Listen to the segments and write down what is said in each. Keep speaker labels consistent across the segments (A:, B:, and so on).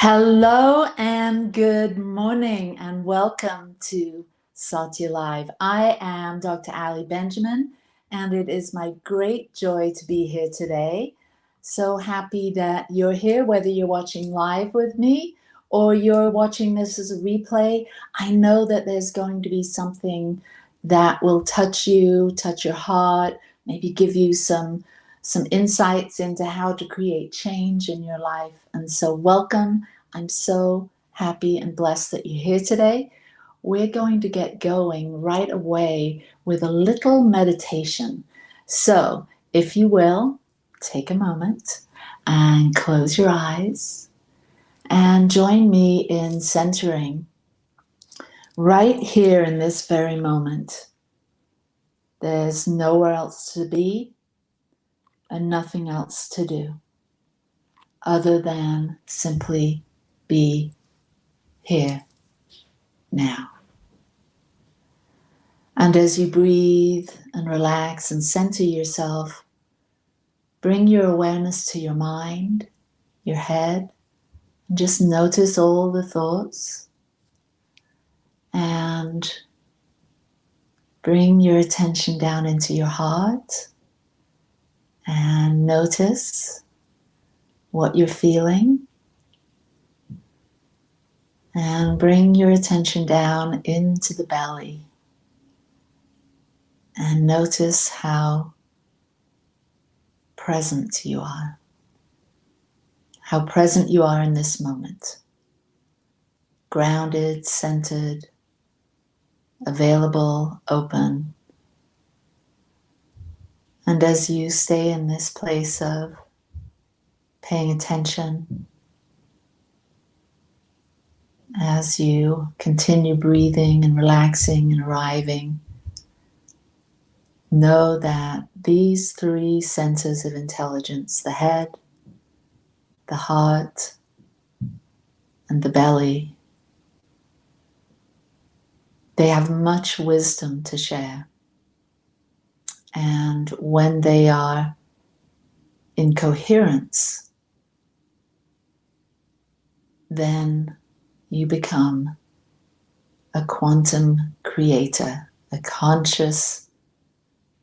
A: Hello and good morning and welcome to SATYA Live. I am Dr. Ali Benjamin and it is my great joy to be here today. So happy that you're here, whether you're watching live with me or you're watching this as a replay. I know that there's going to be something that will touch you, touch your heart, maybe give you some insights into how to create change in your life. And so welcome. I'm so happy and blessed that you're here today. We're going to get going right away with a little meditation. So if you will, take a moment and close your eyes and join me in centering right here in this very moment. There's nowhere else to be and nothing else to do other than simply be here now. And as you breathe and relax and center yourself, bring your awareness to your mind, your head, and just notice all the thoughts. And bring your attention down into your heart and notice what you're feeling. And bring your attention down into the belly. And notice how present you are. How present you are in this moment. Grounded, centered, available, open. And as you stay in this place of paying attention, as you continue breathing and relaxing and arriving, know that these three centers of intelligence, the head, the heart, and the belly, they have much wisdom to share. And when they are in coherence, then you become a quantum creator, a conscious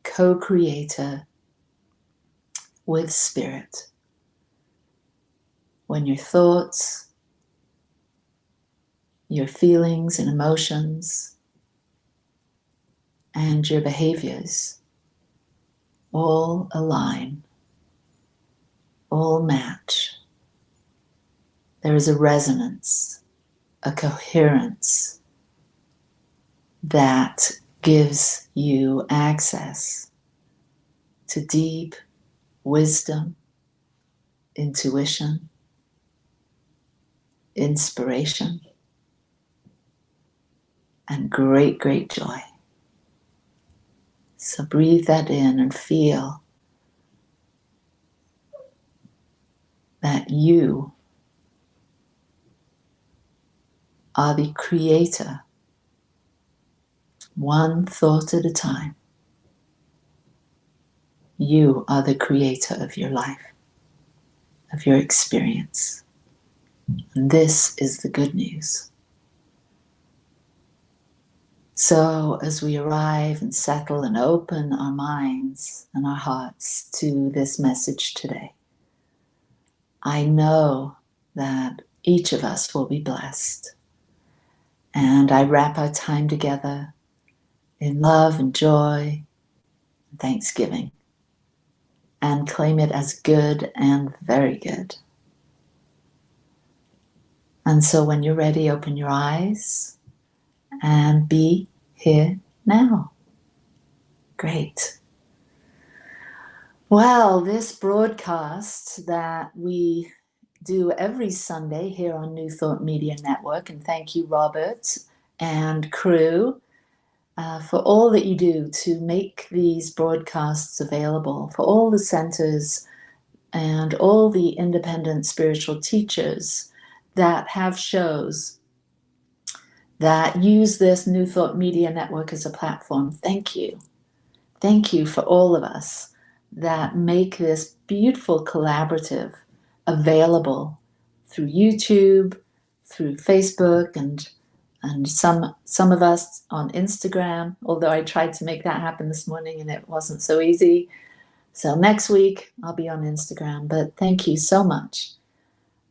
A: co-creator with spirit. When your thoughts, your feelings and emotions, and your behaviors all align, all match, there is a resonance, a coherence that gives you access to deep wisdom, intuition, inspiration, and great, great joy. So breathe that in and feel that you are the creator, one thought at a time. You are the creator of your life, of your experience. And this is the good news. So as we arrive and settle and open our minds and our hearts to this message today, I know that each of us will be blessed. And I wrap our time together in love and joy and thanksgiving and claim it as good and very good. And so when you're ready, open your eyes and be here now. Great. Well, this broadcast that we do every Sunday here on New Thought Media Network, and thank you, Robert and crew, for all that you do to make these broadcasts available, for all the centers and all the independent spiritual teachers that have shows that use this New Thought Media Network as a platform. Thank you. Thank you for all of us that make this beautiful collaborative available through YouTube, through Facebook, and some of us on Instagram, although I tried to make that happen this morning and it wasn't so easy. So next week I'll be on Instagram. But thank you so much,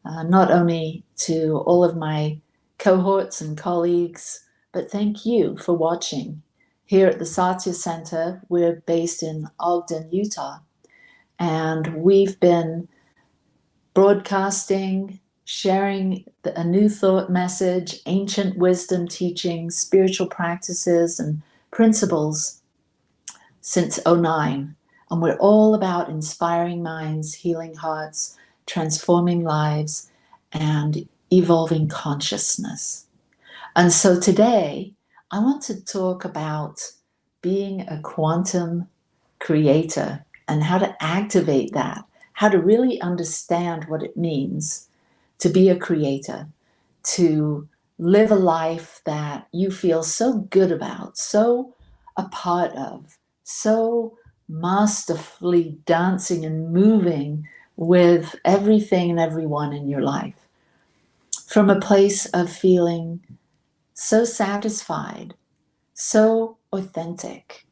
A: not only to all of my cohorts and colleagues, but thank you for watching. Here at the Satya Center, we're based in Ogden, Utah, and we've been broadcasting, sharing a new thought message, ancient wisdom teachings, spiritual practices, and principles since '09. And we're all about inspiring minds, healing hearts, transforming lives, and evolving consciousness. And so today, I want to talk about being a quantum creator and how to activate that, how to really understand what it means to be a creator, to live a life that you feel so good about, so a part of, so masterfully dancing and moving with everything and everyone in your life, from a place of feeling so satisfied, so authentic,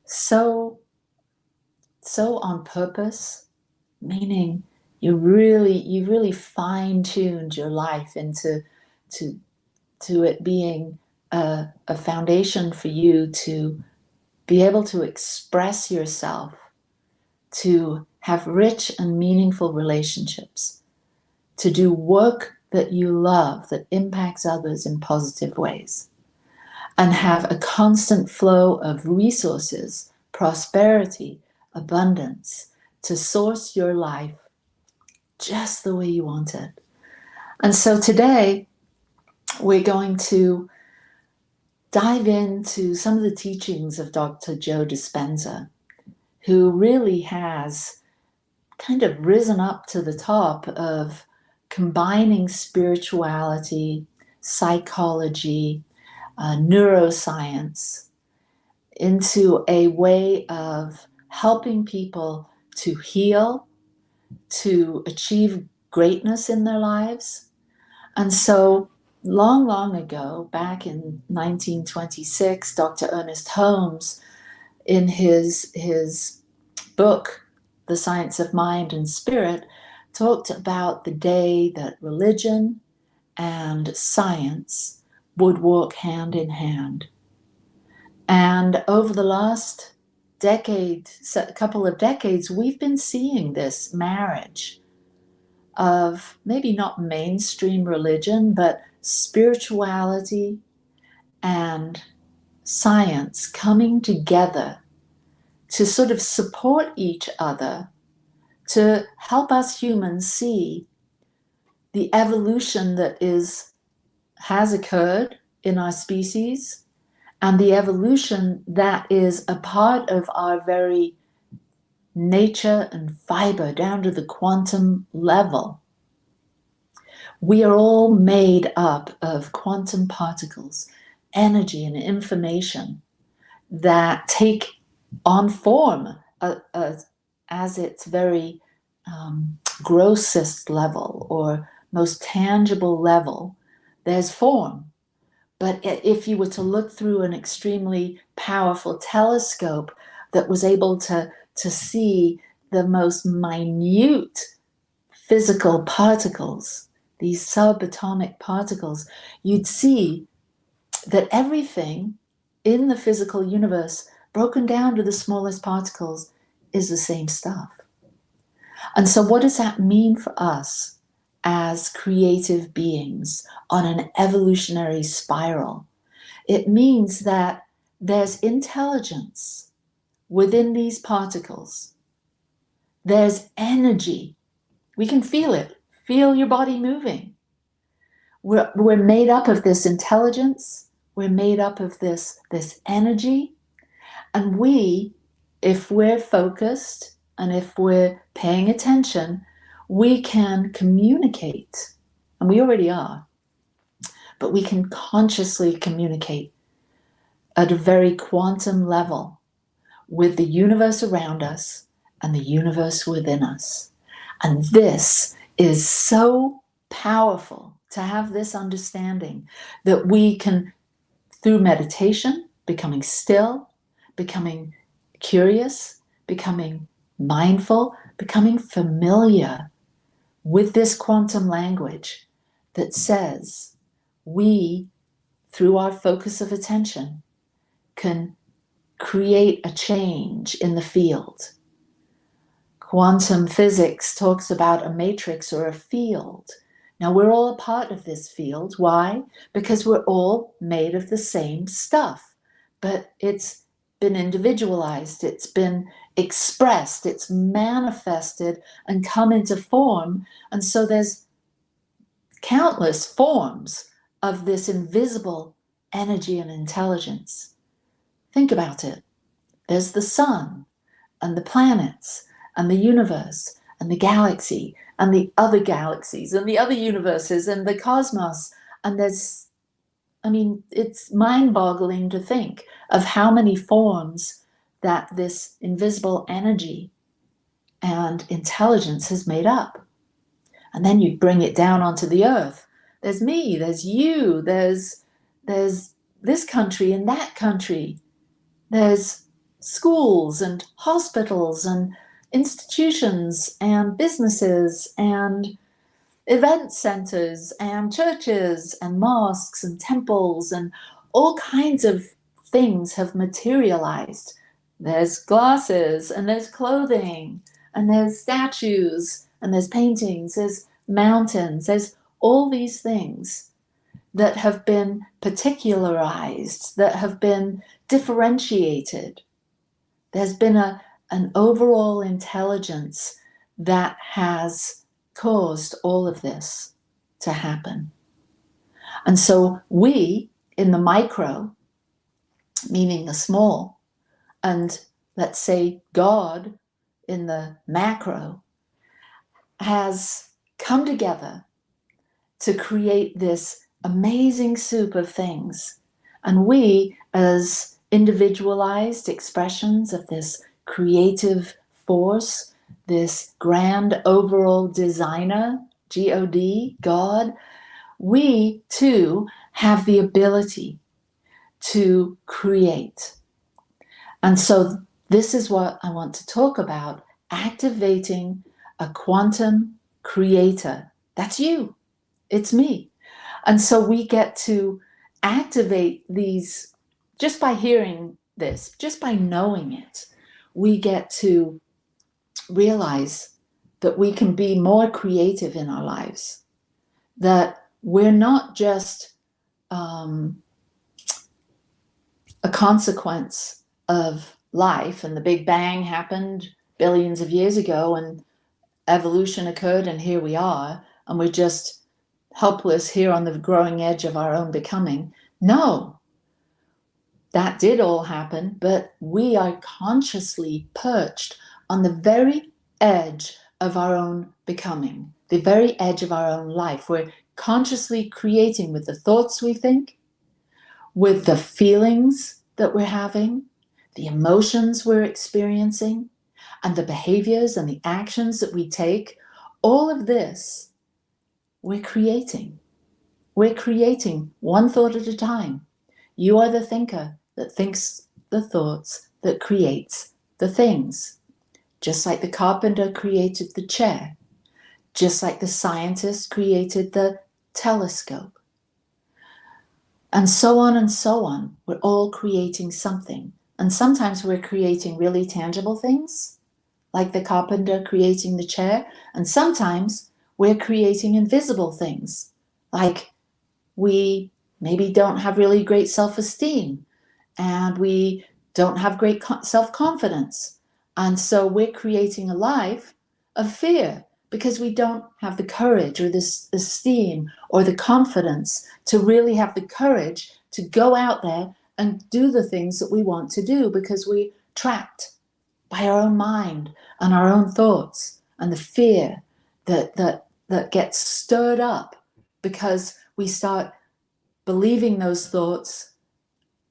A: so on purpose, meaning you really fine-tuned your life into it being a foundation for you to be able to express yourself, to have rich and meaningful relationships, to do work that you love that impacts others in positive ways, and have a constant flow of resources, prosperity, abundance, to source your life just the way you want it. And so today, we're going to dive into some of the teachings of Dr. Joe Dispenza, who really has kind of risen up to the top of combining spirituality, psychology, neuroscience into a way of helping people to heal, to achieve greatness in their lives. And so long ago, back in 1926, Dr. Ernest Holmes, in his book, The Science of Mind and Spirit, talked about the day that religion and science would walk hand in hand. And over the last couple of decades, we've been seeing this marriage of maybe not mainstream religion, but spirituality and science coming together to sort of support each other, to help us humans see the evolution that has occurred in our species, and the evolution that is a part of our very nature and fiber down to the quantum level. We are all made up of quantum particles, energy and information that take on form as its very grossest level or most tangible level. There's form. But if you were to look through an extremely powerful telescope that was able to see the most minute physical particles, these subatomic particles, you'd see that everything in the physical universe, broken down to the smallest particles, is the same stuff. And so what does that mean for us as creative beings on an evolutionary spiral? It means that there's intelligence within these particles. There's energy. We can feel it. Feel your body moving. We're made up of this intelligence. We're made up of this energy. And if we're focused and if we're paying attention, we can communicate. And we already are. But we can consciously communicate at a very quantum level with the universe around us and the universe within us. And this is so powerful to have this understanding that we can, through meditation, becoming still, becoming curious, becoming mindful, becoming familiar with this quantum language that says we, through our focus of attention, can create a change in the field. Quantum physics talks about a matrix or a field. Now, we're all a part of this field. Why? Because we're all made of the same stuff, but it's been individualized, it's been expressed, it's manifested and come into form. And so there's countless forms of this invisible energy and intelligence. Think about it. There's the sun and the planets and the universe and the galaxy and the other galaxies and the other universes and the cosmos. And there's, I mean, it's mind-boggling to think of how many forms that this invisible energy and intelligence has made up. And then you bring it down onto the earth. There's me, there's you, there's this country and that country. There's schools and hospitals and institutions and businesses and event centers and churches and mosques and temples, and all kinds of things have materialized. There's glasses and there's clothing and there's statues and there's paintings, there's mountains, there's all these things that have been particularized, that have been differentiated. There's been an overall intelligence that has caused all of this to happen. And so we, in the micro, meaning the small, and let's say God in the macro, has come together to create this amazing soup of things. And we, as individualized expressions of this creative force, this grand overall designer, G-O-D, God, we too have the ability to create. And so this is what I want to talk about: activating a quantum creator. That's you. It's me. And so we get to activate these just by hearing this, just by knowing it. We get to realize that we can be more creative in our lives, that we're not just a consequence of life, and the Big Bang happened billions of years ago and evolution occurred and here we are, and we're just helpless here on the growing edge of our own becoming. No, that did all happen, but we are consciously perched on the very edge of our own becoming, the very edge of our own life. We're consciously creating with the thoughts we think, with the feelings that we're having, the emotions we're experiencing, and the behaviors and the actions that we take. All of this, we're creating. We're creating one thought at a time. You are the thinker that thinks the thoughts that creates the things. Just like the carpenter created the chair, just like the scientist created the telescope, and so on and so on. We're all creating something. And sometimes we're creating really tangible things, like the carpenter creating the chair, and sometimes we're creating invisible things, like we maybe don't have really great self-esteem and we don't have great self-confidence. And so we're creating a life of fear because we don't have the courage or this esteem or the confidence to really have the courage to go out there and do the things that we want to do, because we're trapped by our own mind and our own thoughts and the fear that gets stirred up because we start believing those thoughts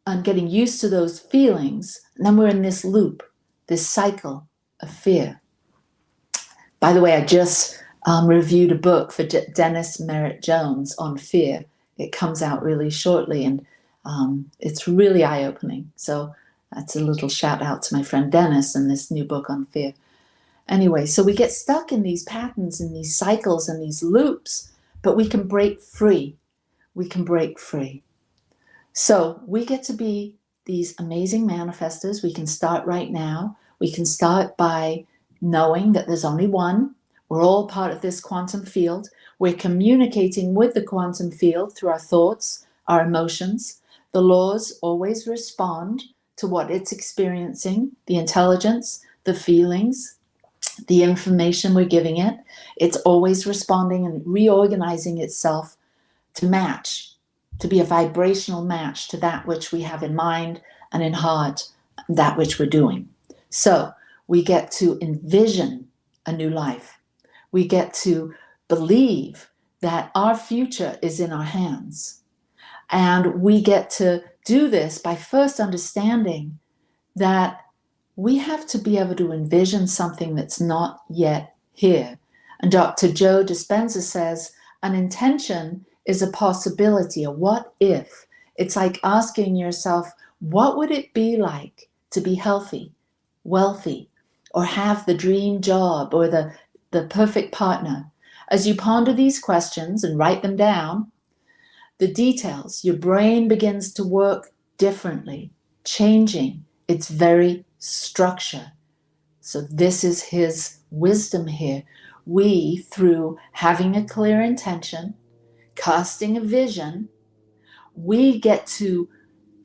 A: and getting used to those feelings. And then we're in this loop, this cycle of fear. By the way, I just reviewed a book for Dennis Merritt Jones on fear. It comes out really shortly, and it's really eye-opening. So that's a little shout out to my friend Dennis and this new book on fear. Anyway, so we get stuck in these patterns and these cycles and these loops, but we can break free. We can break free. So we get to be these amazing manifestors. We can start right now. We can start by knowing that there's only one. We're all part of this quantum field. We're communicating with the quantum field through our thoughts, our emotions. The laws always respond to what it's experiencing, the intelligence, the feelings, the information we're giving it. It's always responding and reorganizing itself to match, to be a vibrational match to that which we have in mind and in heart, that which we're doing. So we get to envision a new life. We get to believe that our future is in our hands. And we get to do this by first understanding that we have to be able to envision something that's not yet here. And Dr. Joe Dispenza says, an intention is a possibility, a what if. It's like asking yourself, what would it be like to be healthy, wealthy, or have the dream job or the perfect partner? As you ponder these questions and write them down, the details, your brain begins to work differently, changing its very structure. So this is his wisdom here. We, through having a clear intention, casting a vision, we get to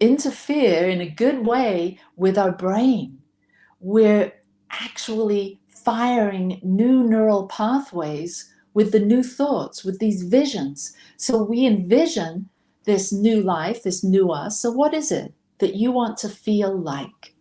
A: interfere in a good way with our brain. We're actually firing new neural pathways with the new thoughts, with these visions. So we envision this new life, this new us. So what is it that you want to feel like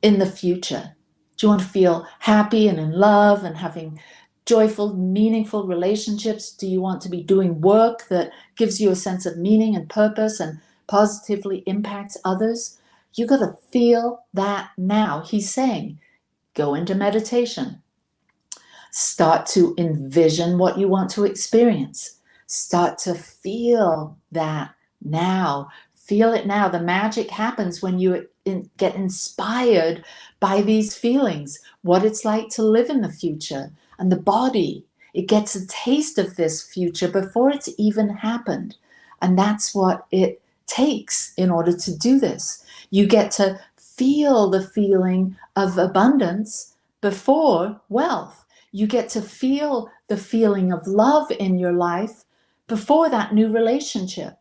A: in the future? Do you want to feel happy and in love and having joyful, meaningful relationships? Do you want to be doing work that gives you a sense of meaning and purpose and positively impacts others? You got to feel that now. He's saying, go into meditation. Start to envision what you want to experience. Start to feel that now. Feel it now. The magic happens when you get inspired by these feelings, what it's like to live in the future. And the body, it gets a taste of this future before it's even happened. And that's what it takes in order to do this. You get to feel the feeling of abundance before wealth. You get to feel the feeling of love in your life before that new relationship.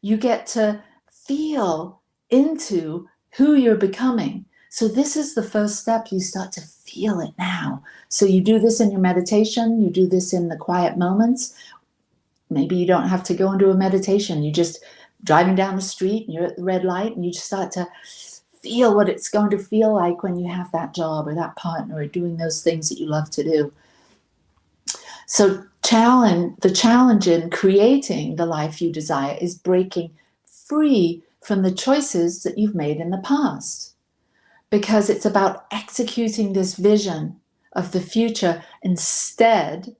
A: You get to feel into who you're becoming. So this is the first step. You start to feel it now. So you do this in your meditation. You do this in the quiet moments. Maybe you don't have to go into a meditation. You just driving down the street and you're at the red light and you just start to feel what it's going to feel like when you have that job or that partner or doing those things that you love to do. So the challenge in creating the life you desire is breaking free from the choices that you've made in the past, because it's about executing this vision of the future instead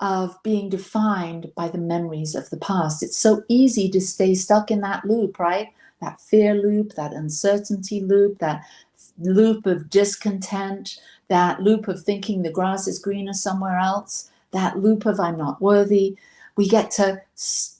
A: of being defined by the memories of the past. It's so easy to stay stuck in that loop, right? That fear loop, that uncertainty loop, that loop of discontent, that loop of thinking the grass is greener somewhere else, that loop of I'm not worthy. We get to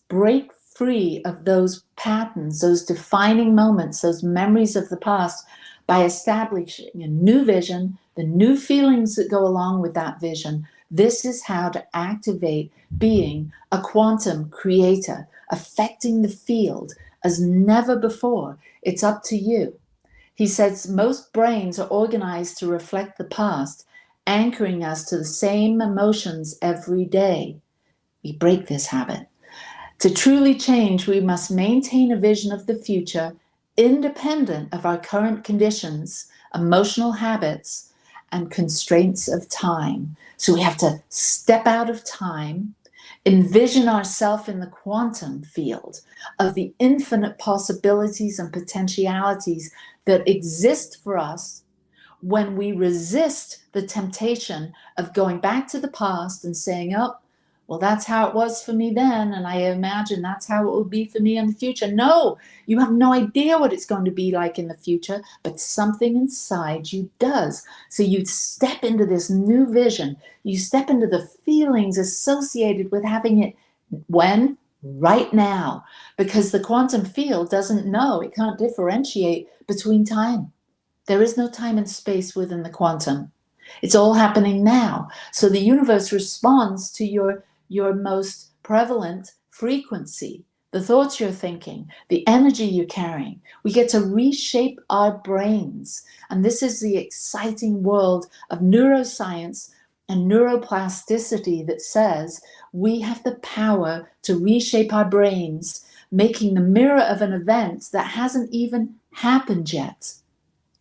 A: break free of those patterns, those defining moments, those memories of the past by establishing a new vision, the new feelings that go along with that vision. This is how to activate being a quantum creator, affecting the field as never before. It's up to you. He says most brains are organized to reflect the past, anchoring us to the same emotions every day. We break this habit. To truly change, we must maintain a vision of the future independent of our current conditions, emotional habits, and constraints of time. So we have to step out of time, envision ourselves in the quantum field of the infinite possibilities and potentialities that exist for us when we resist the temptation of going back to the past and saying, oh, well, that's how it was for me then, and I imagine that's how it will be for me in the future. No, you have no idea what it's going to be like in the future, but something inside you does. So you step into this new vision. You step into the feelings associated with having it when? Right now. Because the quantum field doesn't know. It can't differentiate between time. There is no time and space within the quantum. It's all happening now. So the universe responds to your most prevalent frequency, the thoughts you're thinking, the energy you're carrying. We get to reshape our brains. And this is the exciting world of neuroscience and neuroplasticity that says we have the power to reshape our brains, making the mirror of an event that hasn't even happened yet.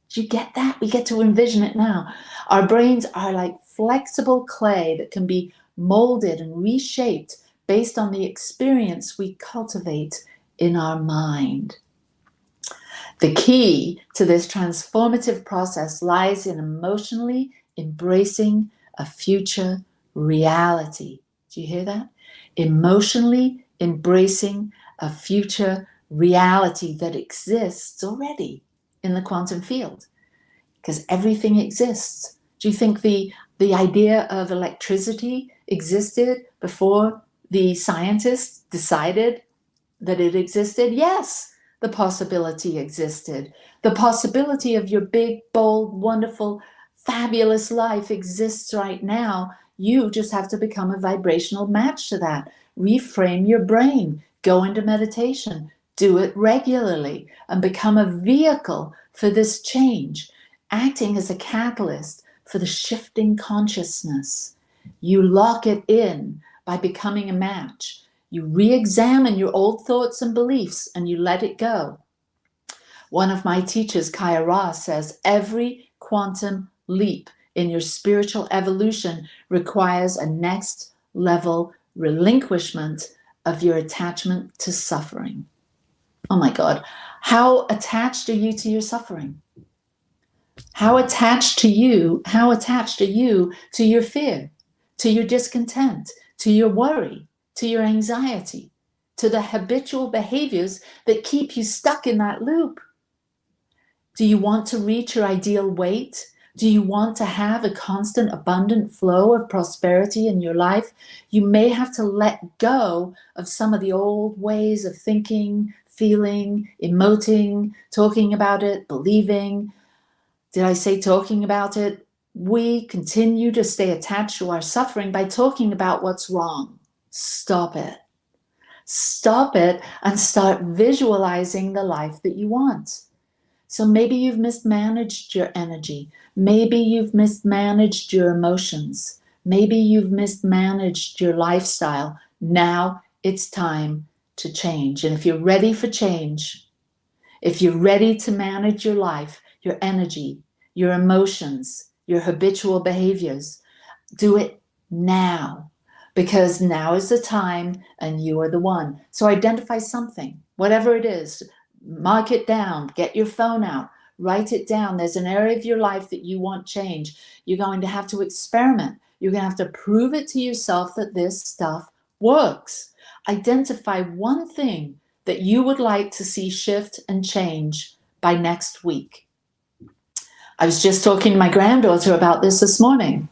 A: Do you get that? We get to envision it now. Our brains are like flexible clay that can be molded and reshaped based on the experience we cultivate in our mind. The key to this transformative process lies in emotionally embracing a future reality. Do you hear that? Emotionally embracing a future reality that exists already in the quantum field, because everything exists. Do you think the idea of electricity existed before the scientists decided that it existed? Yes, the possibility existed. The possibility of your big, bold, wonderful, fabulous life exists right now. You just have to become a vibrational match to that. Reframe your brain, go into meditation, do it regularly, and become a vehicle for this change, acting as a catalyst for the shifting consciousness. You lock it in by becoming a match. You re-examine your old thoughts and beliefs and you let it go. One of my teachers, Kaya Ross, says every quantum leap in your spiritual evolution requires a next level relinquishment of your attachment to suffering. Oh my God, how attached are you to your suffering? How attached are you to your fear, to your discontent, to your worry, to your anxiety, to the habitual behaviors that keep you stuck in that loop? Do you want to reach your ideal weight? Do you want to have a constant, abundant flow of prosperity in your life? You may have to let go of some of the old ways of thinking, feeling, emoting, talking about it, believing. Did I say talking about it? We continue to stay attached to our suffering by talking about what's wrong. Stop it. Stop it and start visualizing the life that you want. So maybe you've mismanaged your energy. Maybe you've mismanaged your emotions. Maybe you've mismanaged your lifestyle. Now it's time to change. And if you're ready for change, if you're ready to manage your life, your energy, your emotions, your habitual behaviors, do it now, because now is the time and you are the one. So identify something, whatever it is, mark it down, get your phone out, write it down. There's an area of your life that you want change. You're going to have to experiment. You're going to have to prove it to yourself that this stuff works. Identify one thing that you would like to see shift and change by next week. I was just talking to my granddaughter about this morning,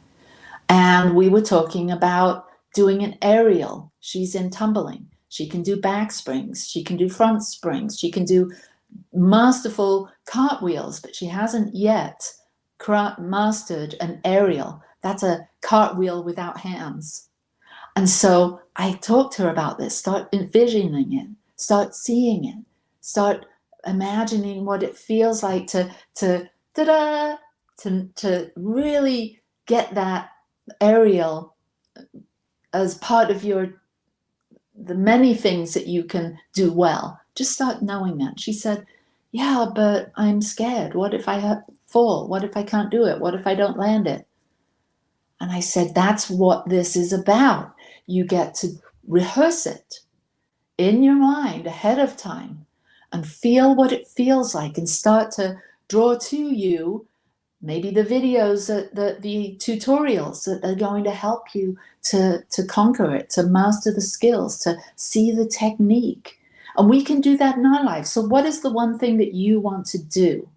A: and we were talking about doing an aerial. She's in tumbling. She can do back springs. She can do front springs. She can do masterful cartwheels, but she hasn't yet mastered an aerial. That's a cartwheel without hands. And so I talked to her about this. Start envisioning it. Start seeing it. Start imagining what it feels like to really get that aerial as part of the many things that you can do well. Just start knowing that. She said, yeah, but I'm scared. What if I fall? What if I can't do it? What if I don't land it? And I said, that's what this is about. You get to rehearse it in your mind ahead of time and feel what it feels like and start to draw to you maybe the videos, the tutorials that are going to help you to conquer it, to master the skills, to see the technique. And we can do that in our life. So what is the one thing that you want to do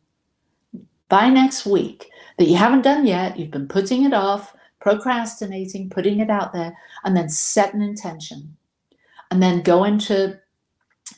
A: by next week that you haven't done yet? You've been putting it off, procrastinating, putting it out there, and then set an intention. And then go into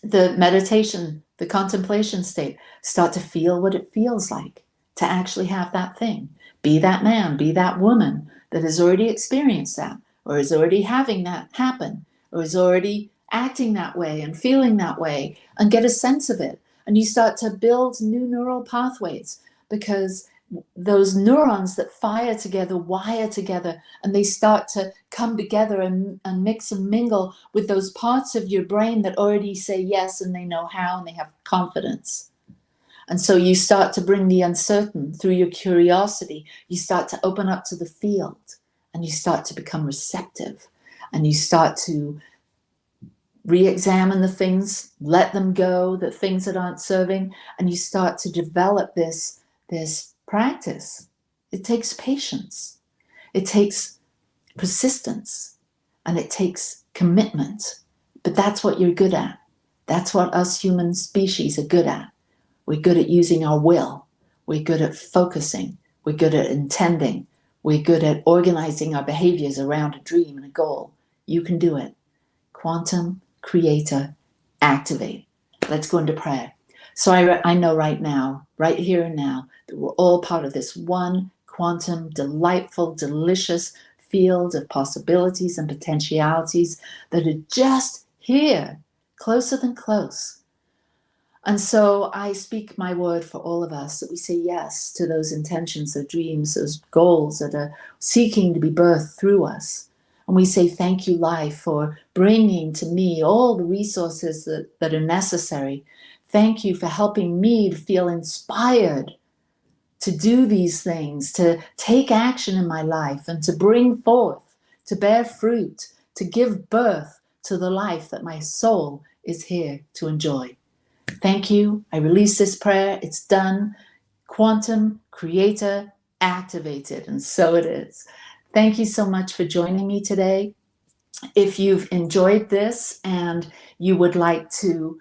A: the meditation, the contemplation state. Start to feel what it feels like to actually have that thing. Be that man, be that woman that has already experienced that, or is already having that happen, or is already acting that way and feeling that way, and get a sense of it. And you start to build new neural pathways, because those neurons that fire together wire together, and they start to come together and mix and mingle with those parts of your brain that already say yes, and they know how, and they have confidence. And so you start to bring the uncertain through your curiosity. You start to open up to the field, and you start to become receptive, and you start to re-examine the things, let them go, the things that aren't serving, and you start to develop this practice. It takes patience, it takes persistence, and it takes commitment. But that's what you're good at. That's what us human species are good at. We're good at using our will. We're good at focusing. We're good at intending. We're good at organizing our behaviors around a dream and a goal. You can do it. Quantum Creator Activate. Let's go into prayer. So I know right now, right here and now, that we're all part of this one quantum, delightful, delicious field of possibilities and potentialities that are just here, closer than close. And so I speak my word for all of us, that we say yes to those intentions, those dreams, those goals that are seeking to be birthed through us. And we say, thank you, life, for bringing to me all the resources that are necessary. Thank you for helping me to feel inspired to do these things, to take action in my life, and to bring forth, to bear fruit, to give birth to the life that my soul is here to enjoy. Thank you. I release this prayer. It's done. Quantum Creator Activated. And so it is. Thank you so much for joining me today. If you've enjoyed this and you would like to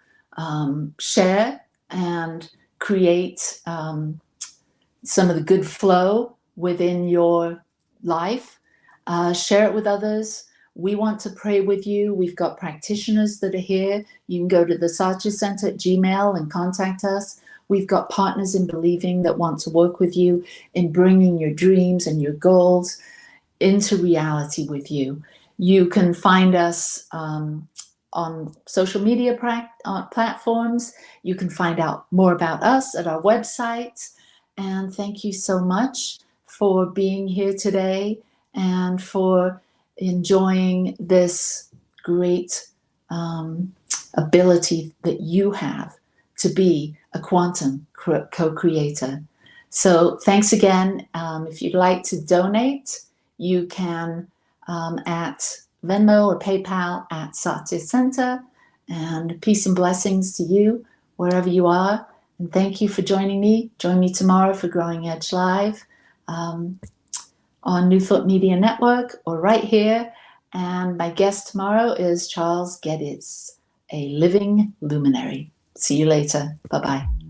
A: share and create some of the good flow within your life, share it with others. We want to pray with you. We've got practitioners that are here. You can go to the Satya Center at Gmail and contact us. We've got partners in believing that want to work with you in bringing your dreams and your goals into reality with you. You can find us on social media platforms. You can find out more about us at our website. And thank you so much for being here today and for enjoying this great ability that you have to be a quantum co-creator. So thanks again. If you'd like to donate, you can at Venmo or PayPal at Satya Center. And peace and blessings to you wherever you are. And thank you for joining me. Join me tomorrow for Growing Edge Live on New Thought Media Network or right here. And my guest tomorrow is Charles Geddes, a living luminary. See you later. Bye-bye.